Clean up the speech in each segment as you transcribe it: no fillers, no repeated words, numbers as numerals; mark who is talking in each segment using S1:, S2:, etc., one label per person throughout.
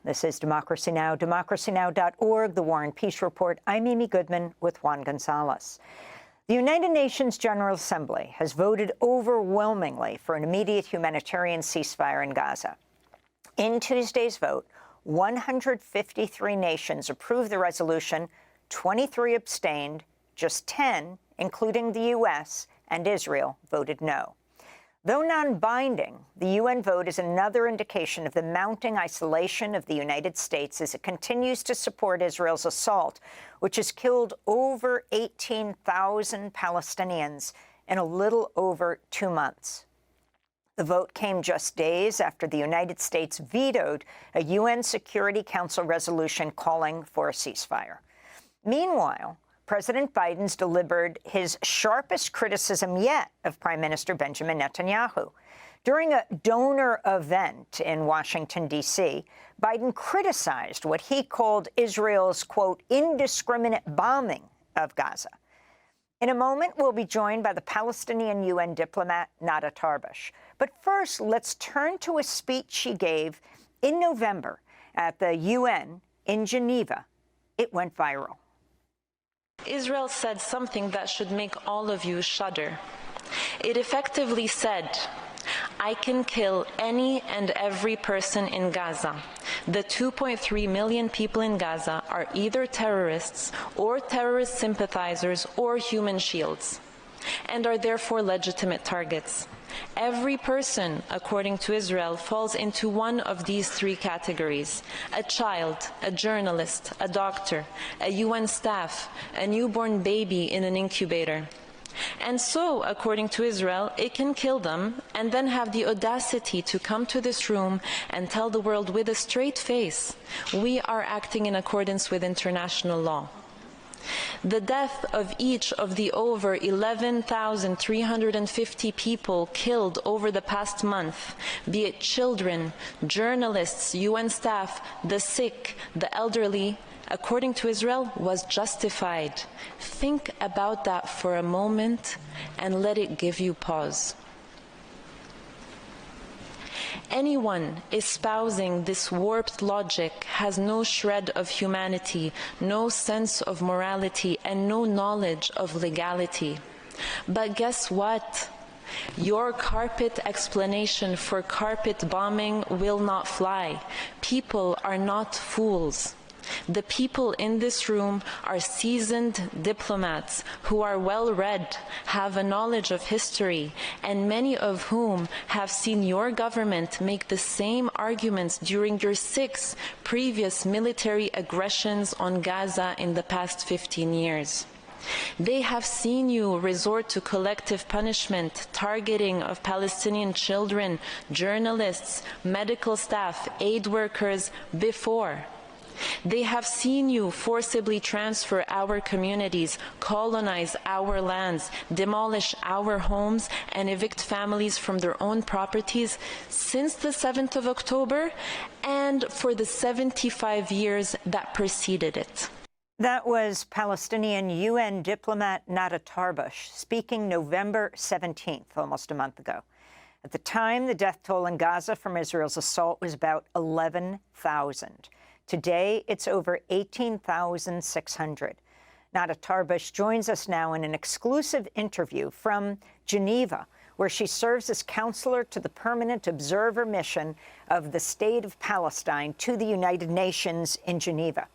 S1: This is Democracy Now!, democracynow.org, The War and Peace Report. I'm Amy Goodman with Juan Gonzalez. The United Nations General Assembly has voted overwhelmingly for an immediate humanitarian ceasefire in Gaza. In Tuesday's vote, 153 nations approved the resolution, 23 abstained, just 10, including the U.S. and Israel, voted no. Though non-binding, the UN vote is another indication of the mounting isolation of the United States as it continues to support Israel's assault, which has killed over 18,000 Palestinians in a little over 2 months. The vote came just days after the United States vetoed a UN Security Council resolution calling for a ceasefire. Meanwhile, President Biden's delivered his sharpest criticism yet of Prime Minister Benjamin Netanyahu. During a donor event in Washington, D.C., Biden criticized what he called Israel's, quote, indiscriminate bombing of Gaza. In a moment, we'll be joined by the Palestinian UN diplomat, Nada Tarbush. But first, let's turn to a speech she gave in November at the UN in Geneva. It went viral.
S2: Israel said something that should make all of you shudder. It effectively said, I can kill any and every person in Gaza. The 2.3 million people in Gaza are either terrorists or terrorist sympathizers or human shields, and are therefore legitimate targets. Every person, according to Israel, falls into one of these three categories: a child, a journalist, a doctor, a UN staff, a newborn baby in an incubator. And so, according to Israel, it can kill them and then have the audacity to come to this room and tell the world with a straight face, we are acting in accordance with international law. The death of each of the over 11,350 people killed over the past month, be it children, journalists, UN staff, the sick, the elderly, according to Israel, was justified. Think about that for a moment and let it give you pause. Anyone espousing this warped logic has no shred of humanity, no sense of morality, and no knowledge of legality. But guess what? Your carpet explanation for carpet bombing will not fly. People are not fools. The people in this room are seasoned diplomats who are well-read, have a knowledge of history, and many of whom have seen your government make the same arguments during your 6 previous military aggressions on Gaza in the past 15 years. They have seen you resort to collective punishment, targeting of Palestinian children, journalists, medical staff, aid workers before. They have seen you forcibly transfer our communities, colonize our lands, demolish our homes, and evict families from their own properties since the 7th of October and for the 75 years that preceded it.
S1: That was Palestinian UN diplomat Nada Tarbush speaking November 17th, almost a month ago. At the time, the death toll in Gaza from Israel's assault was about 11,000. Today, it's over 18,600. Nada Tarbush joins us now in an exclusive interview from Geneva, where she serves as counselor to the Permanent Observer Mission of the State of Palestine to the United Nations in Geneva.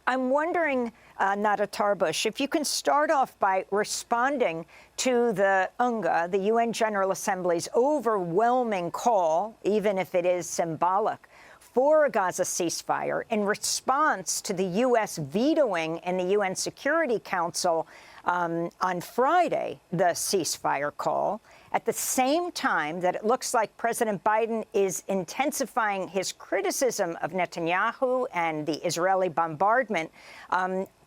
S1: I'm wondering, Nada Tarbush, if you can start off by responding to the UNGA, the UN General Assembly's overwhelming call, even if it is symbolic, for a Gaza ceasefire in response to the U.S. vetoing in the UN Security Council on Friday the ceasefire call, at the same time that it looks like President Biden is intensifying his criticism of Netanyahu and the Israeli bombardment,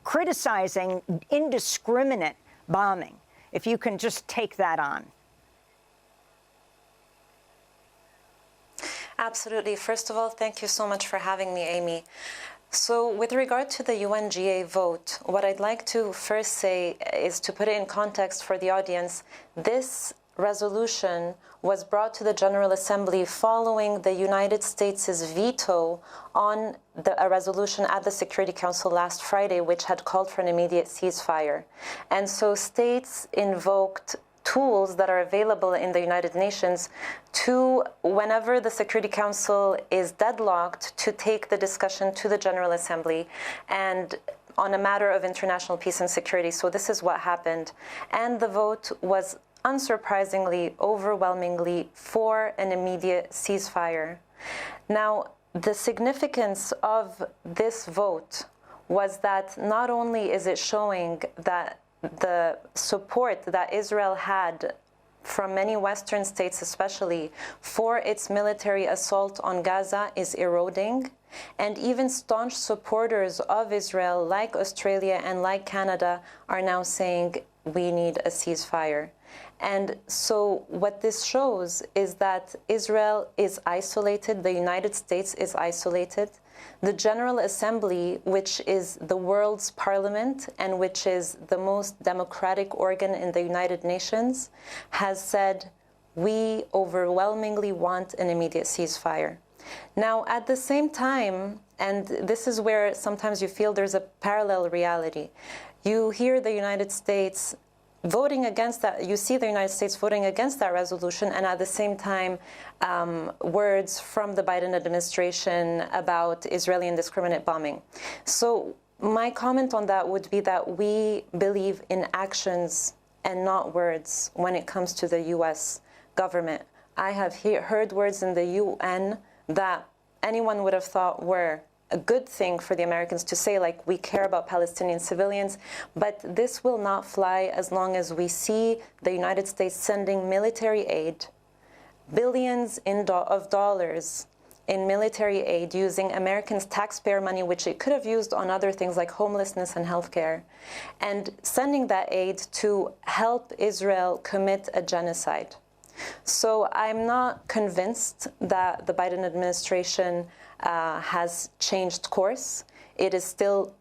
S1: criticizing indiscriminate bombing. If you can just take that on.
S2: Absolutely. First of all, thank you so much for having me, Amy. So with regard to the UNGA vote, what I'd like to first say is to put it in context for the audience. This resolution was brought to the General Assembly following the United States' veto on a resolution at the Security Council last Friday, which had called for an immediate ceasefire. And so states invoked tools that are available in the United Nations to, whenever the Security Council is deadlocked, to take the discussion to the General Assembly and on a matter of international peace and security. So this is what happened. And the vote was unsurprisingly, overwhelmingly for an immediate ceasefire. Now, the significance of this vote was that not only is it showing that the support that Israel had from many Western states especially for its military assault on Gaza is eroding, and even staunch supporters of Israel like Australia and like Canada are now saying we need a ceasefire. And so what this shows is that Israel is isolated, the United States is isolated. The General Assembly, which is the world's parliament and which is the most democratic organ in the United Nations, has said, we overwhelmingly want an immediate ceasefire. Now, at the same time, and this is where sometimes you feel there's a parallel reality, you hear the United States voting against that, you see the United States voting against that resolution, and at the same time, words from the Biden administration about Israeli indiscriminate bombing. So my comment on that would be that we believe in actions and not words when it comes to the U.S. government. I have heard words in the UN that anyone would have thought were a good thing for the Americans to say, like, we care about Palestinian civilians, but this will not fly as long as we see the United States sending military aid, billions of dollars in military aid using Americans' taxpayer money, which it could have used on other things like homelessness and healthcare, and sending that aid to help Israel commit a genocide. So I'm not convinced that the Biden administration has changed course. It is still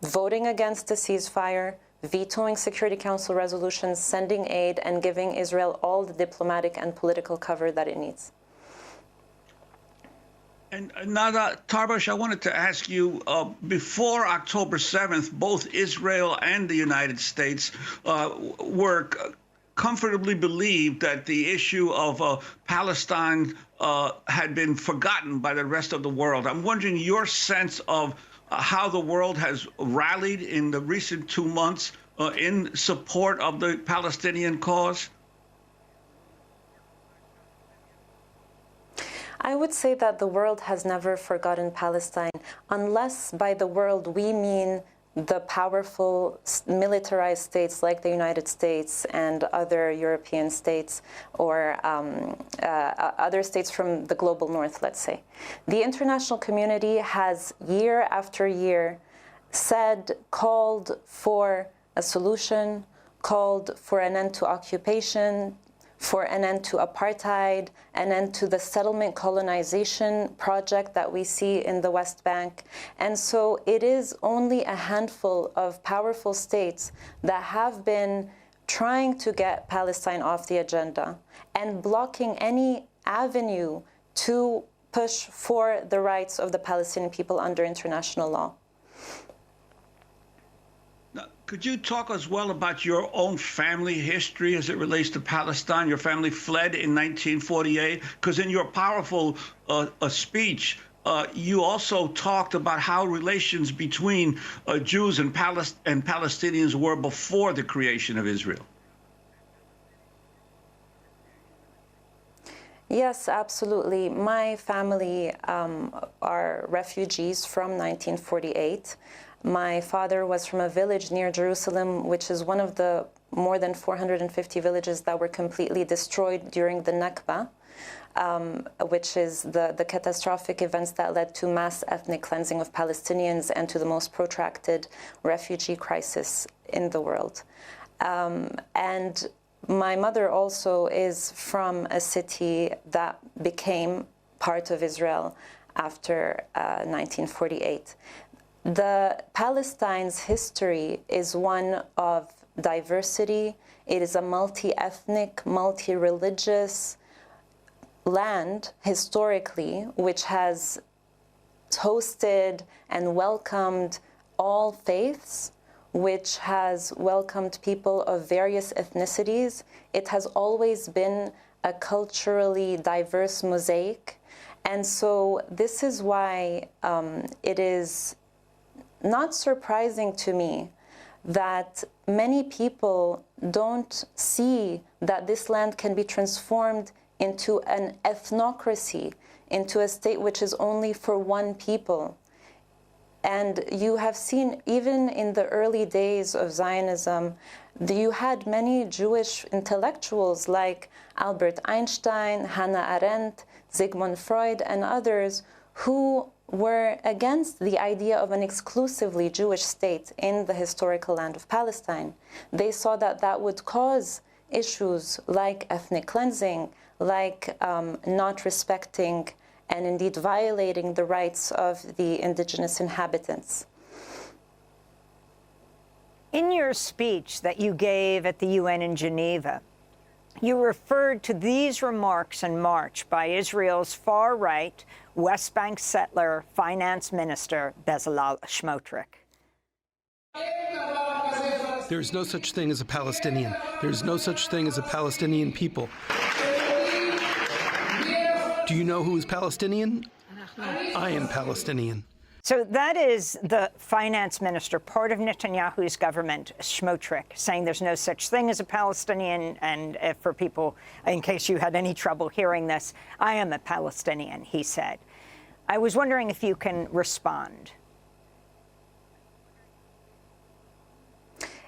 S2: voting against the ceasefire, vetoing Security Council resolutions, sending aid, and giving Israel all the diplomatic and political cover that it needs.
S3: And Nada Tarbush, I wanted to ask you, before October 7th, both Israel and the United States were comfortably believed that the issue of Palestine had been forgotten by the rest of the world. I'm wondering your sense of how the world has rallied in the recent 2 months in support of the Palestinian cause?
S2: I would say that the world has never forgotten Palestine, unless by the world we mean the powerful militarized states like the United States and other European states, or other states from the global north, let's say. The international community has year after year called for a solution, called for an end to occupation, for an end to apartheid, an end to the settlement colonization project that we see in the West Bank. And so it is only a handful of powerful states that have been trying to get Palestine off the agenda and blocking any avenue to push for the rights of the Palestinian people under international law.
S3: Could you talk as well about your own family history as it relates to Palestine? Your family fled in 1948, because in your powerful speech, you also talked about how relations between Jews and Palestinians were before the creation of Israel.
S2: Yes, absolutely. My family are refugees from 1948. My father was from a village near Jerusalem, which is one of the more than 450 villages that were completely destroyed during the Nakba, which is the catastrophic events that led to mass ethnic cleansing of Palestinians and to the most protracted refugee crisis in the world. And my mother also is from a city that became part of Israel after 1948. The Palestine's history is one of diversity. It is a multi-ethnic, multi-religious land, historically, which has hosted and welcomed all faiths, which has welcomed people of various ethnicities. It has always been a culturally diverse mosaic. And so this is why it is not surprising to me that many people don't see that this land can be transformed into an ethnocracy, into a state which is only for one people. And you have seen, even in the early days of Zionism, you had many Jewish intellectuals like Albert Einstein, Hannah Arendt, Sigmund Freud, and others who were against the idea of an exclusively Jewish state in the historical land of Palestine. They saw that that would cause issues like ethnic cleansing, like not respecting and indeed violating the rights of the indigenous inhabitants.
S1: In your speech that you gave at the UN in Geneva, you referred to these remarks in March by Israel's far-right West Bank settler finance minister Bezalel Smotrich.
S4: There is no such thing as a Palestinian. There is no such thing as a Palestinian people. Do you know who is Palestinian? I am Palestinian.
S1: So that is the finance minister, part of Netanyahu's government, Smotrich, saying there's no such thing as a Palestinian. And for people, in case you had any trouble hearing this, I am a Palestinian, he said. I was wondering if you can respond.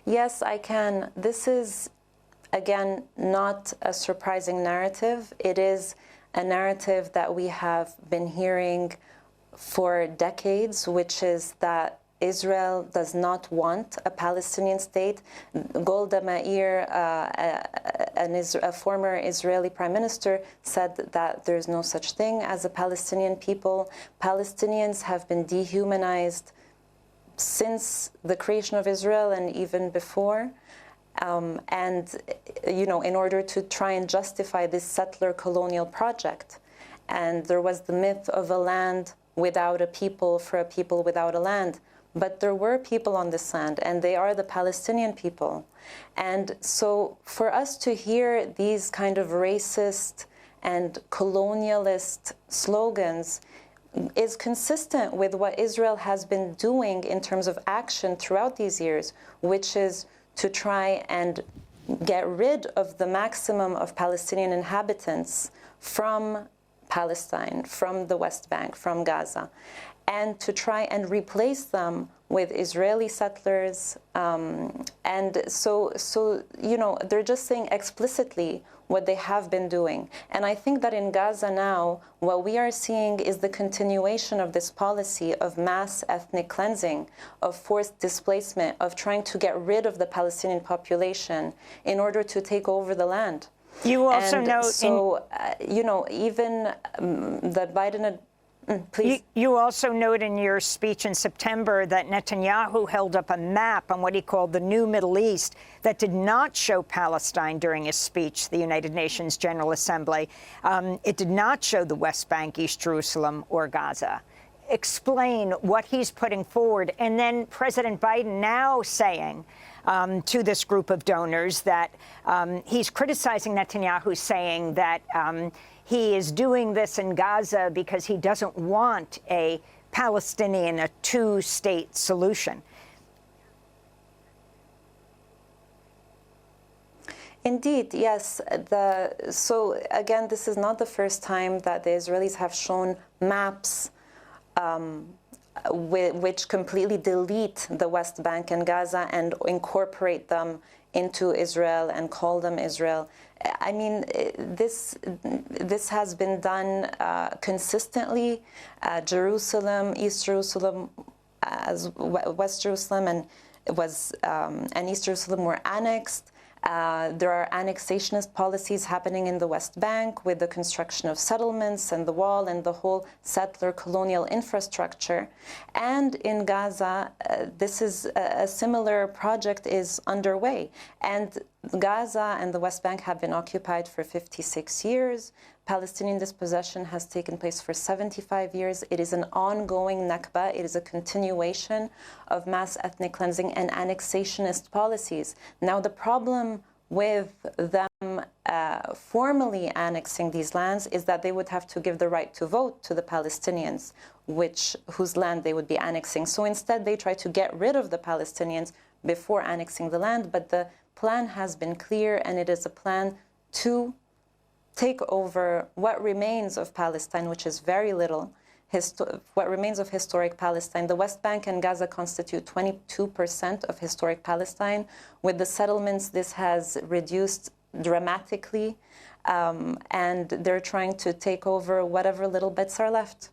S2: Yes, I can. This is, again, not a surprising narrative. It is a narrative that we have been hearing for decades, which is that Israel does not want a Palestinian state. Golda Meir, a former Israeli prime minister, said that there's no such thing as a Palestinian people. Palestinians have been dehumanized since the creation of Israel and even before. And, you know, in order to try and justify this settler colonial project. And there was the myth of a land without a people for a people without a land. But there were people on this land, and they are the Palestinian people. And so for us to hear these kind of racist and colonialist slogans is consistent with what Israel has been doing in terms of action throughout these years, which is to try and get rid of the maximum of Palestinian inhabitants from Palestine, from the West Bank, from Gaza, and to try and replace them with Israeli settlers. And so, you know, they're just saying explicitly what they have been doing. And I think that in Gaza now, what we are seeing is the continuation of this policy of mass ethnic cleansing, of forced displacement, of trying to get rid of the Palestinian population in order to take over the land.
S1: You also
S2: and
S1: note,
S2: so, you know, even the Biden. Please.
S1: You also note in your speech in September that Netanyahu held up a map on what he called the new Middle East that did not show Palestine during his speech, the United Nations General Assembly. It did not show the West Bank, East Jerusalem, or Gaza. Explain what he's putting forward. And then President Biden now saying to this group of donors that he's criticizing Netanyahu, saying that he is doing this in Gaza because he doesn't want a Palestinian, a two-state solution.
S2: Indeed, yes. So again, this is not the first time that the Israelis have shown maps which completely delete the West Bank and Gaza and incorporate them into Israel and call them Israel. I mean, this has been done consistently. Jerusalem, East Jerusalem, as West Jerusalem and East Jerusalem were annexed. There are annexationist policies happening in the West Bank with the construction of settlements and the wall and the whole settler colonial infrastructure. And in Gaza, this is a similar project is underway. And Gaza and the West Bank have been occupied for 56 years. Palestinian dispossession has taken place for 75 years. It is an ongoing Nakba. It is a continuation of mass ethnic cleansing and annexationist policies. Now, the problem with them formally annexing these lands is that they would have to give the right to vote to the Palestinians, whose land they would be annexing. So instead, they try to get rid of the Palestinians before annexing the land. But the plan has been clear, and it is a plan to take over what remains of Palestine, which is very little, what remains of historic Palestine. The West Bank and Gaza constitute 22% of historic Palestine. With the settlements, this has reduced dramatically, and they're trying to take over whatever little bits are left.